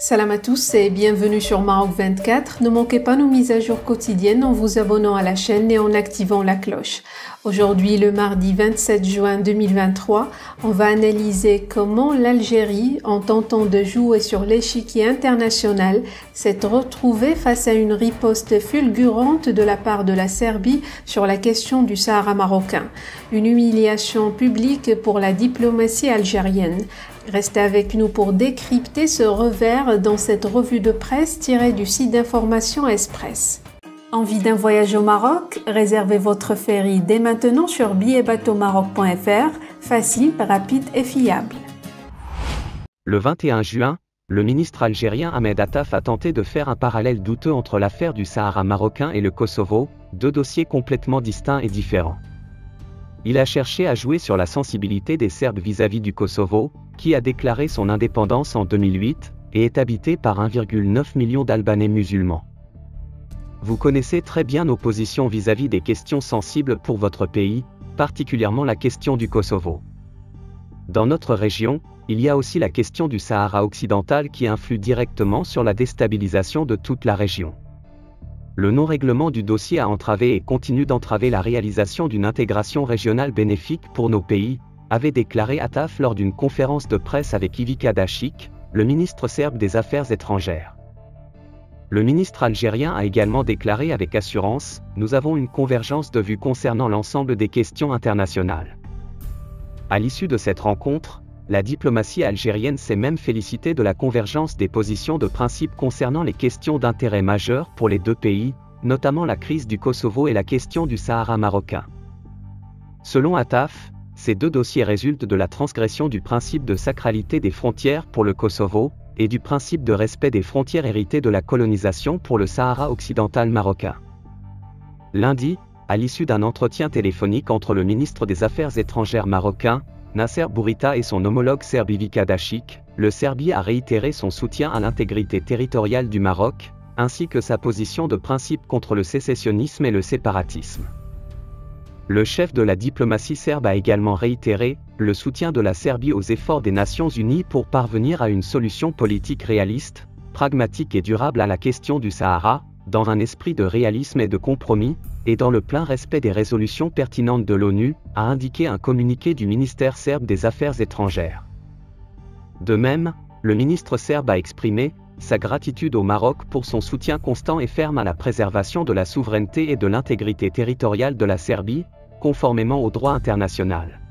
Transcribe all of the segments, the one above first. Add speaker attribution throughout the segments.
Speaker 1: Salam à tous et bienvenue sur Maroc 24. Ne manquez pas nos mises à jour quotidiennes en vous abonnant à la chaîne et en activant la cloche. Aujourd'hui, le mardi 27 juin 2023, on va analyser comment l'Algérie, en tentant de jouer sur l'échiquier international, s'est retrouvée face à une riposte fulgurante de la part de la Serbie sur la question du Sahara marocain. Une humiliation publique pour la diplomatie algérienne. Restez avec nous pour décrypter ce revers dans cette revue de presse tirée du site d'information Express. Envie d'un voyage au Maroc? Réservez votre ferry dès maintenant sur billetbateaumaroc.fr, facile, rapide et fiable.
Speaker 2: Le 21 juin, le ministre algérien Ahmed Attaf a tenté de faire un parallèle douteux entre l'affaire du Sahara marocain et le Kosovo, deux dossiers complètement distincts et différents. Il a cherché à jouer sur la sensibilité des Serbes vis-à-vis du Kosovo, qui a déclaré son indépendance en 2008, et est habité par 1,9 million d'Albanais musulmans. Vous connaissez très bien nos positions vis-à-vis des questions sensibles pour votre pays, particulièrement la question du Kosovo. Dans notre région, il y a aussi la question du Sahara occidental qui influe directement sur la déstabilisation de toute la région. Le non-règlement du dossier a entravé et continue d'entraver la réalisation d'une intégration régionale bénéfique pour nos pays, avait déclaré Attaf lors d'une conférence de presse avec Ivica Dačić, le ministre serbe des Affaires étrangères. Le ministre algérien a également déclaré avec assurance « Nous avons une convergence de vues concernant l'ensemble des questions internationales ». À l'issue de cette rencontre, la diplomatie algérienne s'est même félicitée de la convergence des positions de principe concernant les questions d'intérêt majeur pour les deux pays, notamment la crise du Kosovo et la question du Sahara marocain. Selon Attaf, ces deux dossiers résultent de la transgression du principe de sacralité des frontières pour le Kosovo, et du principe de respect des frontières héritées de la colonisation pour le Sahara occidental marocain. Lundi, à l'issue d'un entretien téléphonique entre le ministre des Affaires étrangères marocain, Nasser Bourita et son homologue serbe Ivica Dačić, le Serbie a réitéré son soutien à l'intégrité territoriale du Maroc, ainsi que sa position de principe contre le sécessionnisme et le séparatisme. Le chef de la diplomatie serbe a également réitéré le soutien de la Serbie aux efforts des Nations Unies pour parvenir à une solution politique réaliste, pragmatique et durable à la question du Sahara, dans un esprit de réalisme et de compromis, et dans le plein respect des résolutions pertinentes de l'ONU, a indiqué un communiqué du ministère serbe des Affaires étrangères. De même, le ministre serbe a exprimé sa gratitude au Maroc pour son soutien constant et ferme à la préservation de la souveraineté et de l'intégrité territoriale de la Serbie, conformément au droit international.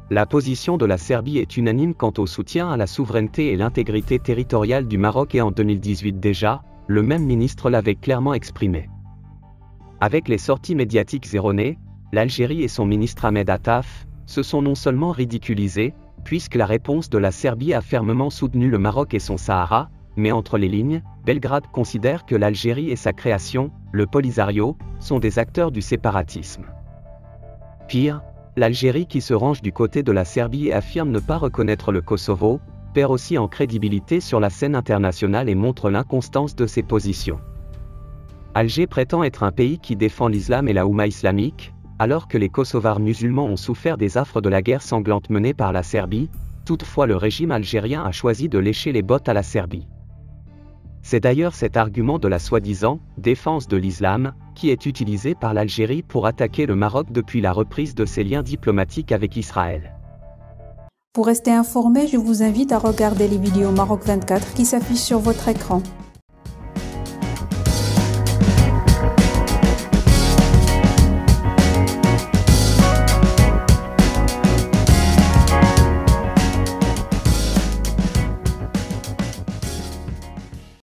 Speaker 2: La position de la Serbie est unanime quant au soutien à la souveraineté et l'intégrité territoriale du Maroc et en 2018 déjà, le même ministre l'avait clairement exprimé. Avec les sorties médiatiques erronées, l'Algérie et son ministre Ahmed Attaf se sont non seulement ridiculisés, puisque la réponse de la Serbie a fermement soutenu le Maroc et son Sahara, mais entre les lignes, Belgrade considère que l'Algérie et sa création, le Polisario, sont des acteurs du séparatisme. Pire, l'Algérie qui se range du côté de la Serbie et affirme ne pas reconnaître le Kosovo, perd aussi en crédibilité sur la scène internationale et montre l'inconstance de ses positions. Alger prétend être un pays qui défend l'islam et la Oumma islamique, alors que les Kosovars musulmans ont souffert des affres de la guerre sanglante menée par la Serbie, toutefois le régime algérien a choisi de lécher les bottes à la Serbie. C'est d'ailleurs cet argument de la soi-disant « défense de l'islam » qui est utilisé par l'Algérie pour attaquer le Maroc depuis la reprise de ses liens diplomatiques avec Israël.
Speaker 1: Pour rester informé, je vous invite à regarder les vidéos Maroc 24 qui s'affichent sur votre écran.